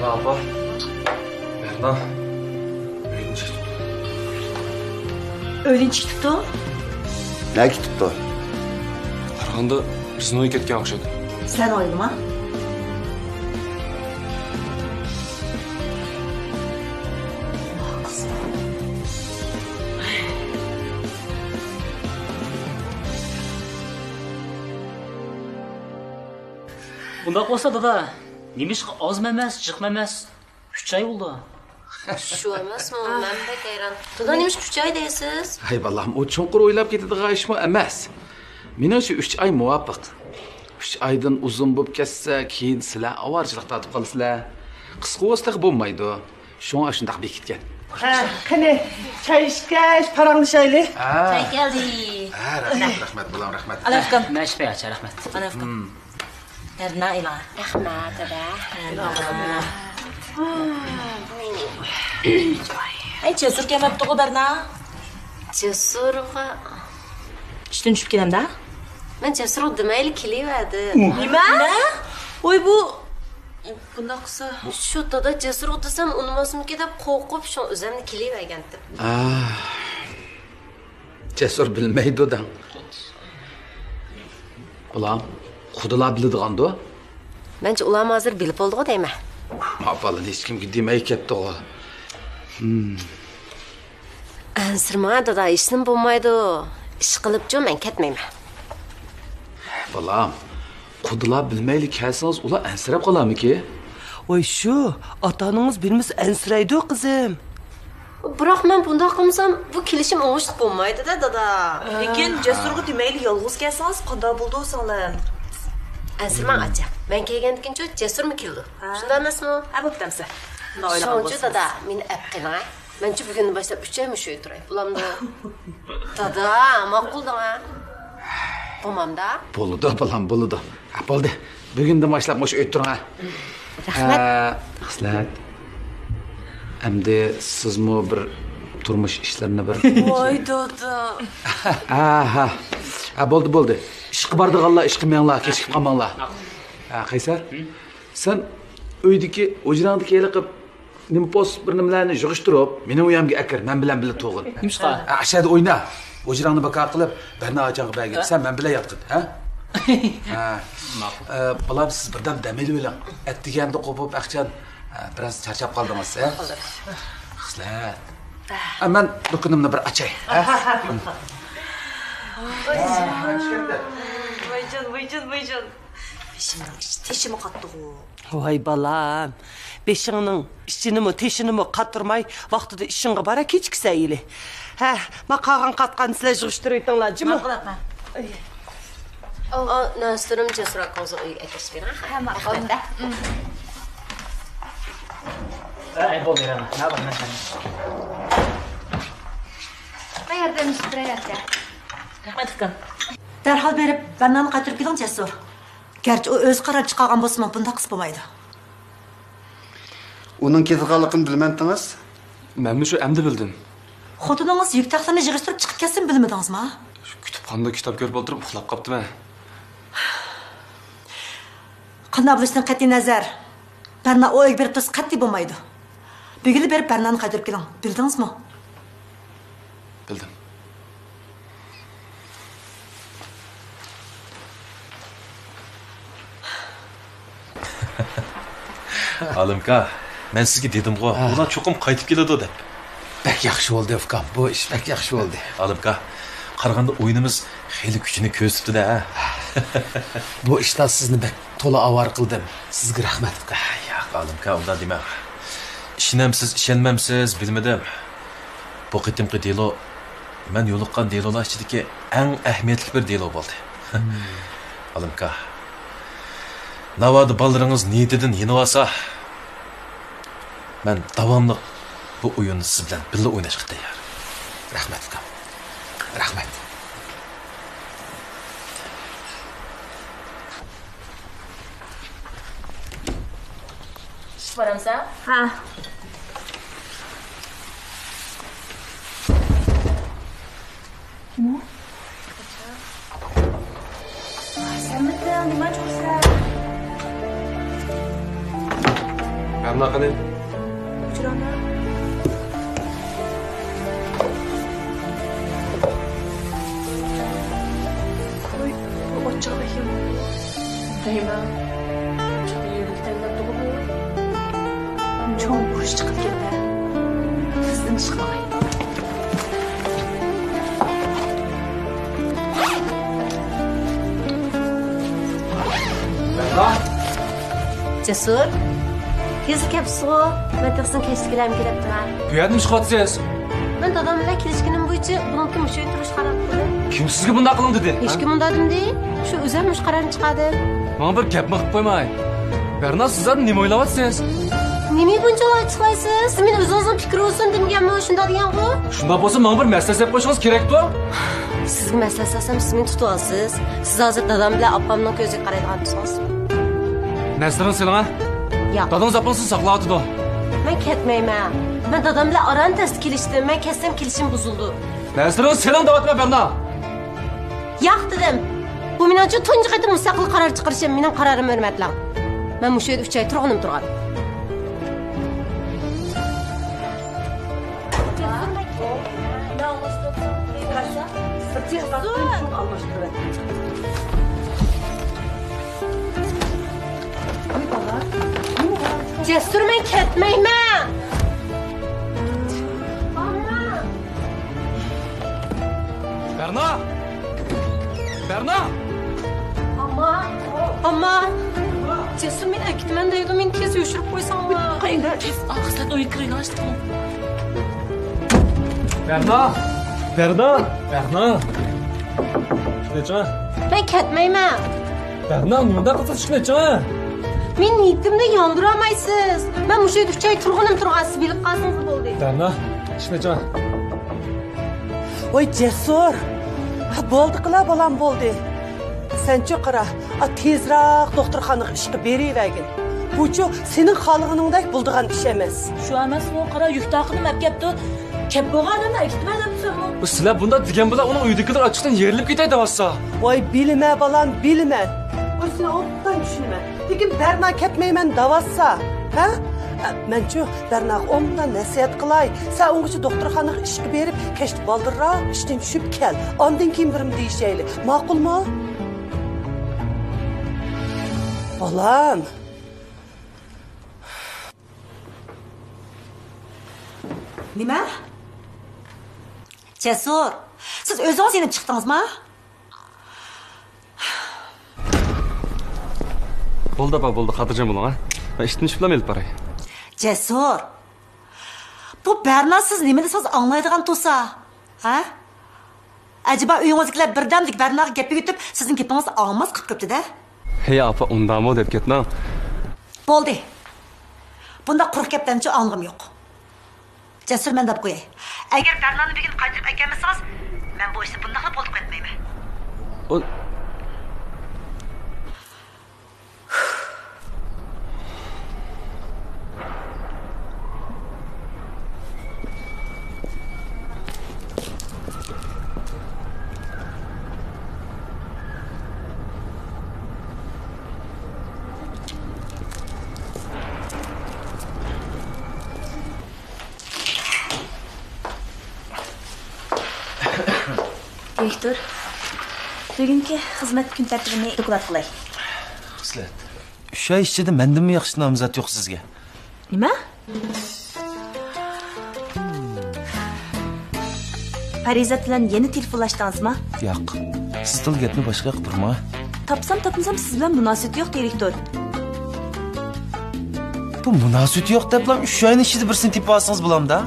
apa? Berna. Öyle çıktı. Öyle çıktı? Ne çıktı? Qaraganda bizni o'y ketgan o'xshaydi. Sen oylama. Bundaq olsa dada, nemishqa ozma emas, jiqma emas. 3 oy bo'ldi. Shu emasmi? Men bek hayron. Dada nemish 3 oy deysiz? Hay vallahi o chunqur o'ylab ketadigan ishmi emas. Meningcha 3 oy muvofiq. 3 oydan uzun bo'lib ketsa, keyin sizlar avorchilik tatib qolasizlar. Qisqa o'sliq bo'lmaydi. Shunga shundaq bekitgan. Ha, qani çay içkəş, paranlaşaylı. Çay geldi. Ha, rahmat bilan rahmat. Alafkan. Nashpa acha, rahmat. Alafkan. Erna ila. Rahmat dada. Ay, cesur kelmepti o Berna. Cesurga. İşten düşüp gelem de. Men cesur demayli keliverdi. Nima? Oy bu bunaqsa. Shu dada cesur desam unmasmiki deb qo'rqib shu o'zimni kelivergandim. Cesur bilmaydi da. Ulan, xudolar biladigan-da. Mencha ular hozir bilib bo'ldi deyman. Mapalı hech kimga demay ketdi o. Ansirma dada ishim bo'lmaydi. Ish qilib-chu men ketmayman. Balam, xudolar bilmayli kelsangiz ular ansirab qolarmiki? Oy şu, atanınız bilmez ensireydi o kızım. Biroq men bunday qilsam bu kelishim o'ng'ishli bo'lmaydi da dada. Lekin cesurga demayli yolg'iz kelsangiz qanday bo'ldi o'singlar? Ansirman acha. Men kelgandan-keyin cesurmi keldi? Shunday emasmi? Ha, bo'ptamsa. Shuncha dada, meni apqilang. Menchi bugundan boshlab 3 oymi shu turay. Bulamda. Dada, ma'quldimi? Bo'lmamda? Bo'ldi, balam, bo'ldi. Ha, bo'ldi. Bugundan boshlab o'sha o'ttiring ha. Rahmat. Xizlat. Endi sizmi bir turmush ishlarini bir Voy dada. ha. Ha, bo'ldi. Ish qilib bordiganlar, ish qilmanglar, kechikib qolmanglar. Ha, Qaysar. Sen uydagi o'jrangdagi qilib nima post bir nimalarni yig'ishtirib, meni u yerga akir, men bilan birga to'g'in. Nimishqa? Ashada o'yna. O'jrangni bakar qilib, Berna achaga bergin. Sen men bilan yotqin, ha? Ha. Ma'qul. Balam siz birdan damel o'ylang. Atdiganda qo'pib, aqchan biraz charchab qoldingiz, ha? Xizlat. Men do'konimni bir achay, ha? Vaycan. Teşimi kattı o. Vay balam, beşinin işini mi teşini mi kattırmay vaxtıda işinge bara keçikse iyili. Ha, ma kagan katkan sizler jığıştırıyordunlar, cimi? Maqlatma. O, nasturum cesur aqo'zi uyga aytishib bering. Ha, maqulda. Ay, bo'ldi, rahmat. Nima bor, mana. Qayerdan turayapti? Rahmat Furkan. Derhal berip Berna'nı qaytırıp gidin cesur. Gerçi o öz karar çıkargan bolsa bunda qis bo'lmaydi. Uning ketganligini bilmediniz? Men shu endi bildim. Xotiningiz yük taxtini yig'ishtirib chiqib ketsin bilmadingizmi? Kutubxonada kitob ko'rib o'tirib uxlab qolibdim. Qanday bilishdan qat'iy nazar. Berna o'yga berib tursa qat'iy bo'lmaydi. Bugün berib Berna'nı qaytırıp gidin. Bildingizmi? Bildim. Alimka, men sizga dedim-ku, ular cho'qim qaytib keladi deb. Bek yaxshi bo'ldi, Ufkam. Bu ish bek yaxshi bo'ldi. Alimka, qaraganda o'yinimiz xeyli kuchini ko'rsatdi-da. Bu ishda sizni bek to'la avar qildim. Sizga rahmat, Ufkam. Yo'q, Alimka, undan dema. Ishonamsiz, ishonmamsiz bilmadim. Bu qitimqi delo men yo'liqqan delolar ichidagi eng ahamiyatli bir delo bo'ldi. Alimka, navodi bolaringiz niyatidan yenib olsa, men davomli bu o'yinni siz bilan birga o'ynashga tayyor. Rahmat, Ufkam. Rahmat. Ish boramsa? Ha. Kim o? Sen nima qilsan? Berna qani? Hujrana. Oy, ochoq ekan. Deyman. Yerlikdan tug'ib. Cho'ng urush chiqib ketdi. Tezdan chiqmay. Berna? Cesur. Tez kelibsiz-ku. Men tezdan kechkiram kelibman. Bu yerdan chiqyapsiz? Men dadam bilan kelishganim bo'yicha buniki mushu turish qaror qildim. Kim sizga bunday qilin dedi? Hech kim undadim dey. Shu o'zim mush qarorni chiqadi. Mana bir gapni qilib qo'ymay. Berna, sizlar nima o'ylayapsiz? Nima buncha ochlaysiz? Siz men o'zingizning fikri olsin demaganmi shunda degan-ku? Shunda bo'lsa, mana bir maslahat deb qo'yishingiz kerak-ku. Sizga maslahat qilsam siz meni tutib olasiz. Siz hozir dadam bilan opamning ko'ziga qaraydigan tusiz. Nasrin sening, Yo'q. dadang zaplansiz saqlayotdi. Men ketmayman. Men dadam bilan aran test kelishdim. Men ketsam kelishim buzildi. Nasrin sening davatma Berna. Yo'q dedim. Bu men uchun tunji qayta mustaqil qaror chiqarishim mening qarorim hurmatlang. Men mushu yerda 3 oy turganim turgan. Cesur, men ketmayman. Berna! Berna! Amma. Cesur, men aytman deydi, men tez yo'shirib qo'ysammi? Qayda? Axsat o'y kiring ochdim. Berna! Berna! Berna! Shuncha? Men ketmayman. Berna, nima qilsiz shuncha? Men niyatimni yondirolmaysiz. Men mushu yerda 3 oy turganim turgansiz bilib qolsangiz bo'ldi. Berna, shuncha? Oy Cesur. Ha bo'ldi qila bolam bo'ldi. Sençi qara, tezroq doktorxonaga ishga beravergin. Bu-chu sening xohlaganingdek bo'ldigan ish emas. Shu emasmi? Qara yuk taqdim olib kelibdi. Kep bo'lganini aytmadimmi? Bu sizlar bunda degan bilan uning uydagilar ochiqdan yerilib ketaydi vassa. Voy bilme balan bilme. Oy sen obdan düşünme. Lekin Berna ketmeymen davassa. Ha? Mençu Berna ondan nasihat qilay. Sen ongacha doktorxonaga ishga berib, kech baldırroq ishdan tushib kel. Ondan keyin birim deyishayli. Ma'qulmi? Balam. Nima? Cesur, siz o'zingiz yenib chiqdingizmi? Bo'ldi apa, bo'ldi, xotirjam bo'ling, ha. Men ishni tushib elib boray. Cesur. Bu Berna siz nima desangiz anglaydigan to'sa, ha? Acaba uyingizdagilar birdamlik Bernaga gapga yutib, sizning gapingizni anglamas qilib ketdi-da? Hey apa, undami deb ketma. Bo'ldi. Bunda quruq gapdanchi anglim yo'q. Cesur, men deb qo'yay. Agar Bernani bir kun qaytirib aytganmisangiz, men bu ishni bunday qilib bo'lib ketmayman. Direktor, bugungi xizmat kun tartibini doklad qilay. Xizmat. 3 oy ichida mendanmi yaxshi nomzod yo'q sizga? Nima? Parizat bilan yana telefonlashdingizmi? Yo'q. Siz til gapni boshqa qilib turma. Topsam siz bilan munosabat yo'q, direktor. Bu munosabat yo'q deb bilan 3 oyning ichida birsini tepib olsangiz bo'lamda?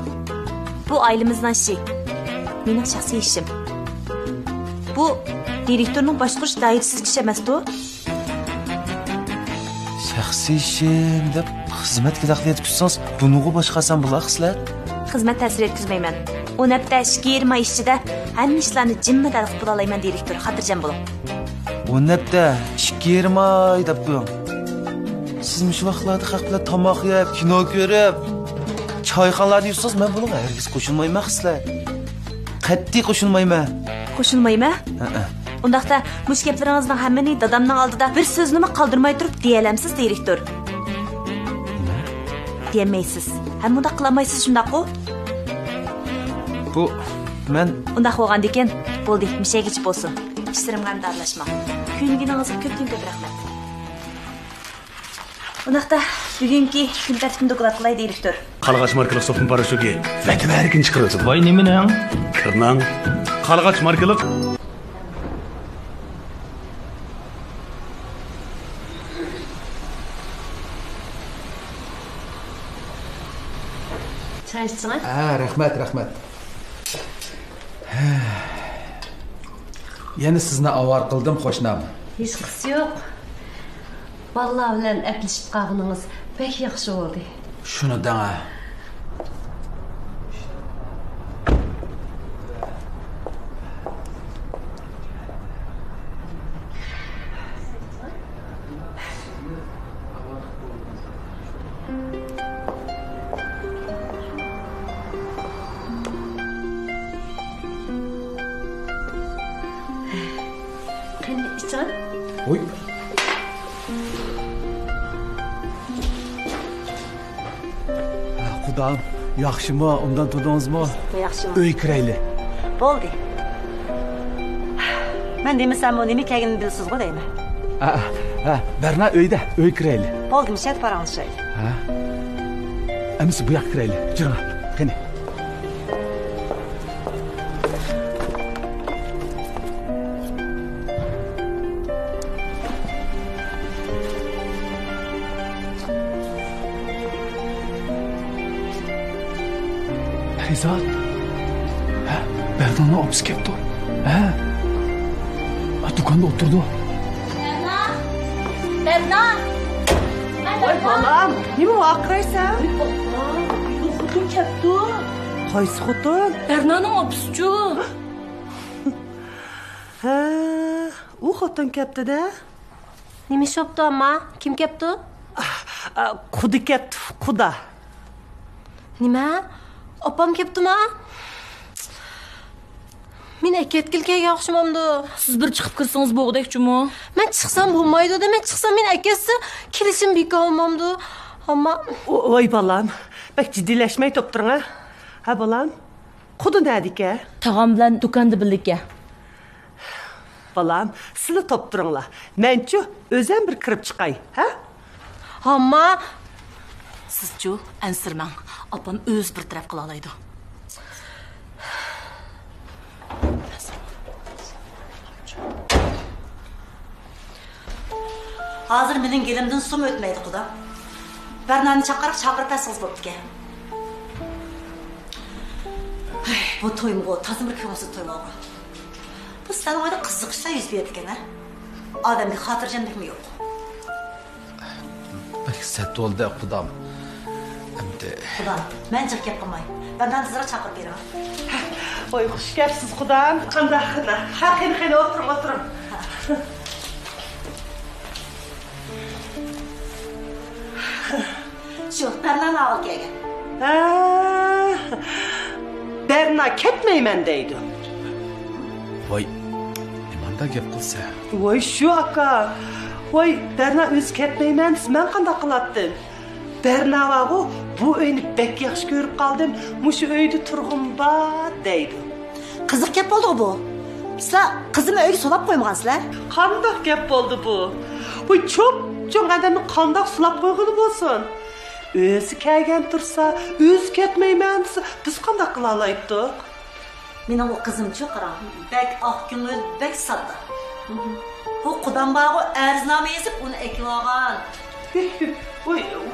Bu ailemizning ishi. Mening shaxsiy ishim. Bu direktorning boshqarish doirasiz ish emas-ku. Shaxsiy ishim deb xizmatga daxl yetkazsangiz, buningga boshqasan bo'lasizlar. Xizmat ta'sir etkazmayman. 10 hafta 2 oy ichida hamma ishlarni jimmadal qilib olayman, direktor. Xotirjam bo'ling. 10 hafta 2 oy deb qo'ying. Siz shu vaqtlarda haq bilan tomoq yeb, kino ko'rib, choyxonalarda yursangiz, men bunga hargiz qo'shilmayman sizlar. Qat'iy qo'shilmayman. Qo'shilmayman? Undaqda mush gaplaringizning hammani dadamning oldida bir so'zni qoldirmay turib deyalamsiz, direktor. diyemeysiz. Hem bunda kılamaysiz şundak o. Bu men Undaq olğan deken, boldi, mişe geçip olsun. İşlerimden darlaşma. Köyünüzü köptün köp rahmet. Undaqda bugünkü gün tərtibini doklad qılay direktör. Қалғач маркалық соқпын парашюге вәтім әркін шығырызын. Vay nemenin? Кырнаң. Қалғач маркалық. Çay içsene. Rahmat. Yeni sizni avar qildim, qo'shnam. Hiç kısı yok. Vallahi bilen əplişib qağınınız pek yaxşı oldu. Shuni dana. Qani içsene. Oy. Xudam, yaxshimi? Undan turdingizmi? Yaxshimi? Uy kirayli. Bo'ldi. Men demasam, o nima keligini bilsiz ku deymi? Berna uyda, uy kirayli. Bo'ldi, mishat paranglashayli. Amisi bu yoqqa kirayli. Juring, qani. Parizod. Berna'ni olib ketdi. Do'konda o'tirdi. Berna! Oy balam, nima vaqiraysan? Xutun kepti. Qaysi xutun? Berna'nın opuscu. Ha, u xutun kepti-da. Nima şoptu ama? Kim kepti? Qudi kepti, quda. Nima? Opam kepti mi? Men aketkilga yaxshimamdi. Siz bir chiqib kirsangiz bo'g'dakchimi? Men chiqsam bo'lmaydi-da, men chiqsam men akasi kelishim beka olmamdi. Ammo Oy balam, bak jiddiyleşmeyi topturun ha. Ha balam, qudu nerede? Tağam bilan do'konda birlikka. Balam, sizlar topturunlar. Mençu özem bir kirib chiqay, ha? ammo Sizchu ansirmang. Opam o'z bir taraf qila oladi. Hazır mening gelimden sum o'tmaydi quda. Bernani chaqirib tasing'iz bo'pti-ki. Bu to'yimga tazim bir ko'ngilsiz to'y bo'ldi. Bu sizlarning oyda qiziqishlar yuz berdi ekan, ha? Odamga xotirjamlikmi yo'q? Sat oldi, qudam. Endi Qudam, men jiq gap qilmay. Bernani sizlarga chaqirib beraman. Oy xush kelibsiz qudam. Qanday xina? Ha, qani o'tiring. Shu, Bernani olib kelgan. Ha, Berna ketmeymen deydi. voy, nimanda gap qilsa? Voy şu aka. Voy Berna öz ketmeymen, men qanday qilatdin? Berna vago bu uyni bek yaxshi ko'rib qoldim. Mushu uyda turg'im bor deydi. Qiziq gap bo'ldi bu. Sizlar qizimni uyga solab qo'ymagansizlar? Qanday gap bo'ldi bu? Bu çok adamni qanday sulab qo'ygani bo'lsin? O'zi kelgan tursa, o'zi ketmeymen desa, biz qanday qila olaydik? Mening o qizim-chi qarang, bek oq ko'ngil, bek sodda. Bu qudam bago arznoma yozib uni ekib olgan.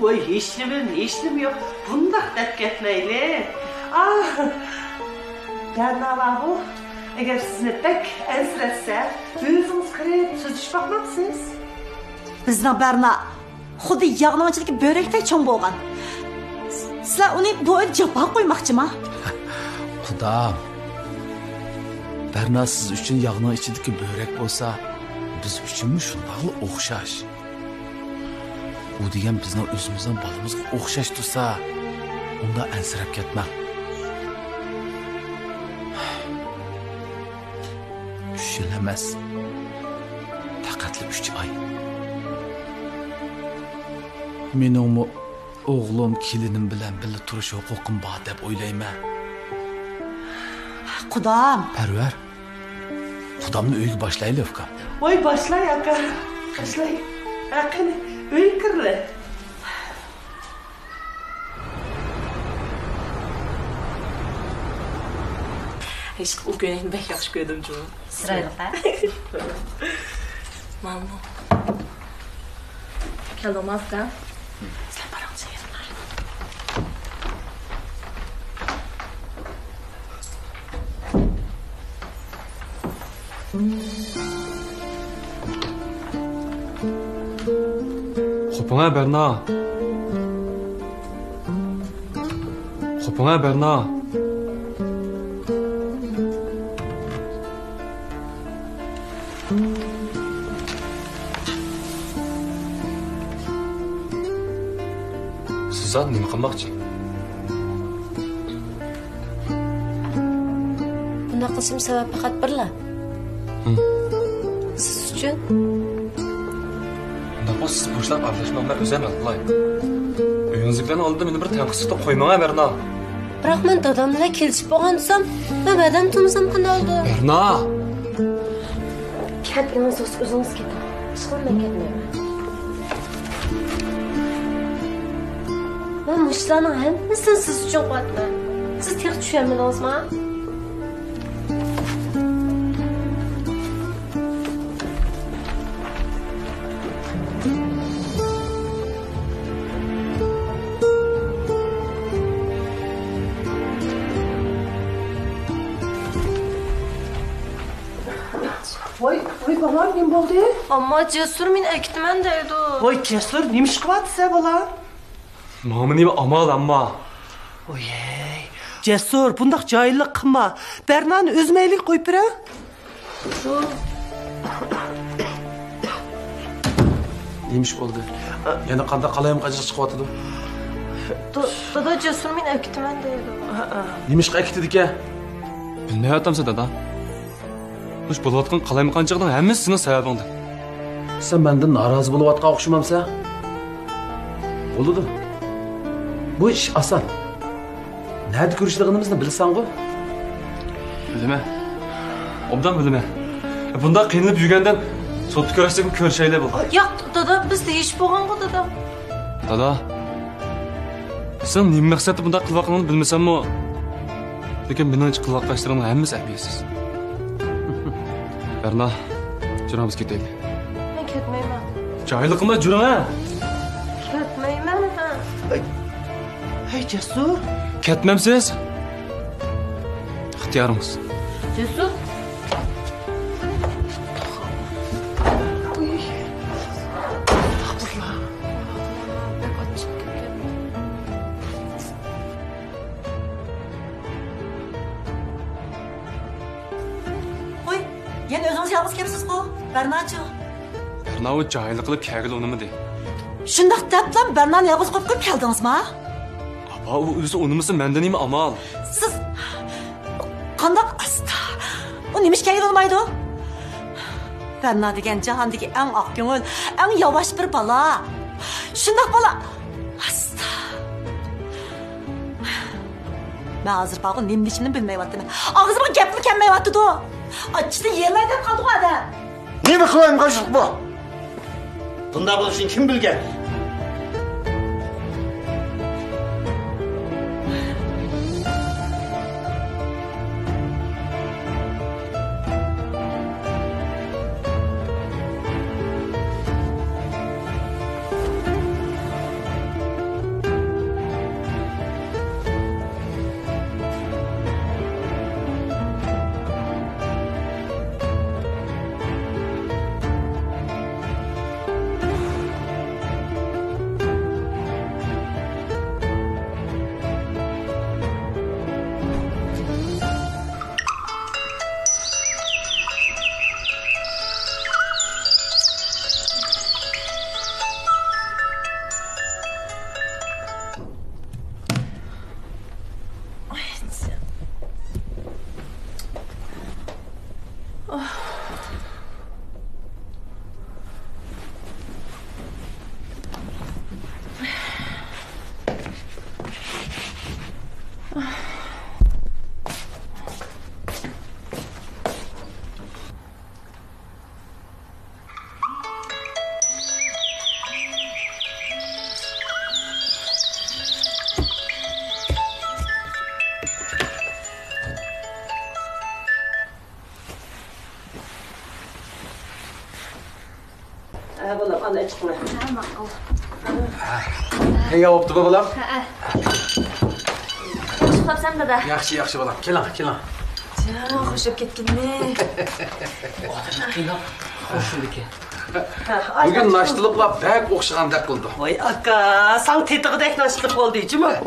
Voy hechnim yo'q. Bundaq deb ketmayli. Berna vago, agar sizni bek ansirasa, o'zingiz kirib so'zish bakmaqsiz. Bizning Berna xuddi yog'nomchiligi bo'rakdek cho'ng bo'lgan. Sizlar uni bu uyda jabo qo'ymoqchimi? Qudam. Berna siz uchun yog'ning ichidagi bo'rak bo'lsa, biz uchunmi shundoqli o'xshash. U degan bizning o'zimizdan bolamizga o'xshash tursa, unda ansirab ketmang. 3 yil emas. Faqatli 3 oy. Meningmi o'g'lim kelinim bilan birga turish huquqim bor deb o'ylayman. Qudam. Parvar. Qudamni uyga boshlaylik ukam. Voy başlay aka. Başlay. Qani, uy kirli. Hiç o günün bek yaxşı gördüm canım. Sırayla ha? Mamma. Kaldım afgan. Sen paramı çevirme. Xo'ping Berna. Xo'ping Berna. Sizlar nima qilmoqchi? Bunda qilishim sabab faqat birla. Siz uchun. Unda siz boshlab aralashmanglar o'zaman qilay. Uyingizlarning oldida meni bir tanqislikda qo'ymang Berna. Biroq men dadam bilan kelishib bo'lgan desam, nimadan tunsam qanday oldi? Berna. Ketgan so'z o'zingiz keting. Hech qanday ketmayman. Ben muşlarının hemmisini siz için qilyapman. Siz tek tushunmadingizmi? Voy balam ne oldu? Ama cesur men aytman deydi. Voy cesur neymiş kıvatsa bala? Mama nima amal amma. Oyey. Cesur bundaq cahillik qilma. Bernani üzmeylik qo'yib bera. Neymiş bo'ldi? Yana qanday qalayim qajib chiqyapti? Dada cesur men aytman deydi. Neymiş qaytdi ekan? Bilmayaptimsa dada. Mush bo'layotgan qalaymiqanchiqning hammasi sening sababingda. Sen mendan norozi bo'layotgan o'xshamamsa? Bo'ldi. Bu ish oson. Nerede ko'rishligimizni bilsan-ku? Bilma. Obdan bilma. Bunda qiynalib yurgandan sotib ko'rishlik ko'rishaylar bu. Yo'q, dada bizda ish bo'lgan-ku dada. Dada. Sen nima maqsadda bunda qilmoqligini bilmasanmi? Lekin menimcha qilmoqlashlaring hammasi ahamiyatsiz. Berna, juramiz ketaylik. Men ketmayman. Jahillik qilma, jurama. Ketmayman ha. Hey cesur. Ketmamsiz? İxtiyoringiz. Cesur. Oy, yine özünüz yalnız kimsiz bu? Bernacı. Berna o jahillik qilib kagil unimidi. Şundaq deplan Berna'nı yalnız qo'yib keldiniz mi? Aba o o'zi unimisi mendan nima amal? Siz qandaq asta? O nimish kerak olmaydi? Berna degan jahondagi eng oq ko'ngil, eng yavaş bir bola. Shundaq bola. Asta. Men hozir baqo nima deyishimni bilmayapman. Og'zimga gapni kelmayapti-ku. Ochishni yemay deb qoldi odam. Nima qilayim qo'shiq bu? Bunda bo'lishini kim bilgan? Balam, ana içme. Hey, yapıptı mı balam? Çıqlapsam dada. Yaxshi balam. Keling. Xushib ketdingmi? Hoşundaki. Bugün naştılıkla bek okşagandek kıldı. Voy aka, san tetigidek naşılık oldu içimi?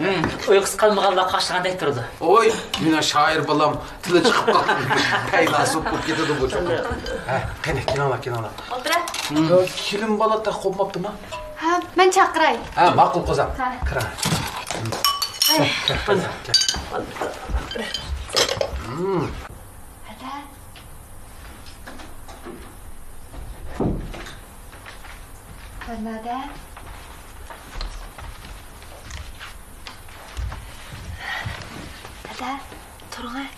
Uyqusi qalmaganda qashqandek turdi. Oy, mine şair balam tili çıkıp kaldı. Peylasıp bu gidedi bu çok. Qani, kelinglar. O'tira. Kilim bala da qopmaptı mı? Ha, men chaqiray. Ha, ma'qul qozam. Kira. Nada. Dada, turing.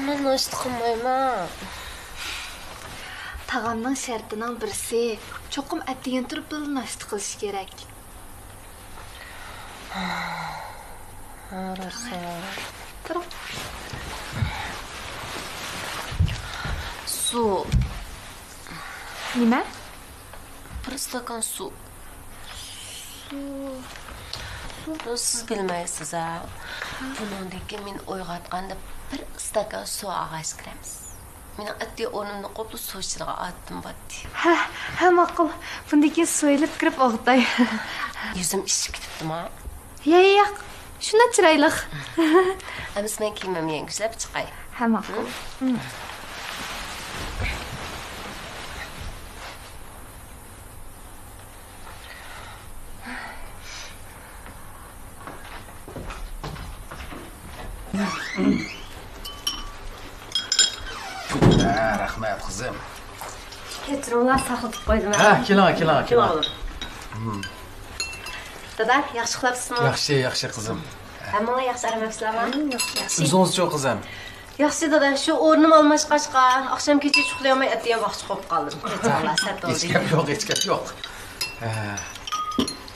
Men noshta qilmayman. Tag'amning shartining birisi, cho'qim atdigan turib bir noshta qilish kerak. Turing. Su. Nima? Bir stakan su. Siz bilmaysiz ha. Bundan keyin men uyg'otganda bir stakan suv ag'ash kiramiz. Meni atdi o'rnimni qo'plab suv ichiga otdim batdi. Ha, ma'qul. Bundan keyin so'yilib kirib o'g'day. Yuzim ishib ketibdimi? Yo'q. Shuna chiroyli. Amis men kiyimimni yangilab chiqay. Ha, ma'qul. Rahmat qizim. Ketiruvlar saqlatib qo'ydim. Ha, keling. Dada, yaxshi uxlabsizmi? Yaxshi qizim. Hammaga yaxshi aramabsizlarmi? O'zingiz-chi qizim? Yaxshi dada, shu o'rnim almashqachqa, oqshom kecha uxlayolmay atdigan vaqt qolib qoldim. Kechalar satoldi. Hech gap yo'q.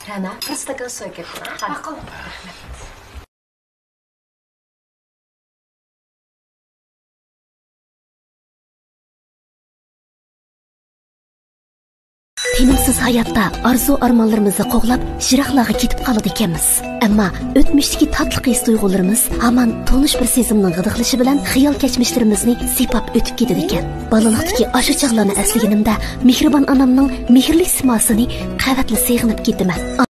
Rana, bir stakan suv keltir. Ma'qul. Tinimsiz hayotda arzu-armonlarimizni qo'g'lab, shiroqlarga ketib qoladi ekanmiz. Ammo o'tmishdagi tatli his tuyg'ularimiz hamon tonish bir sezimning g'idiqlishi bilan xiyol kechmishlarimizni sipab o'tib ketadi ekan. Bolalikdagi ashu chog'larni eslaganimda mehribon onamning mehrli simosini qavatli seg'inib ketaman.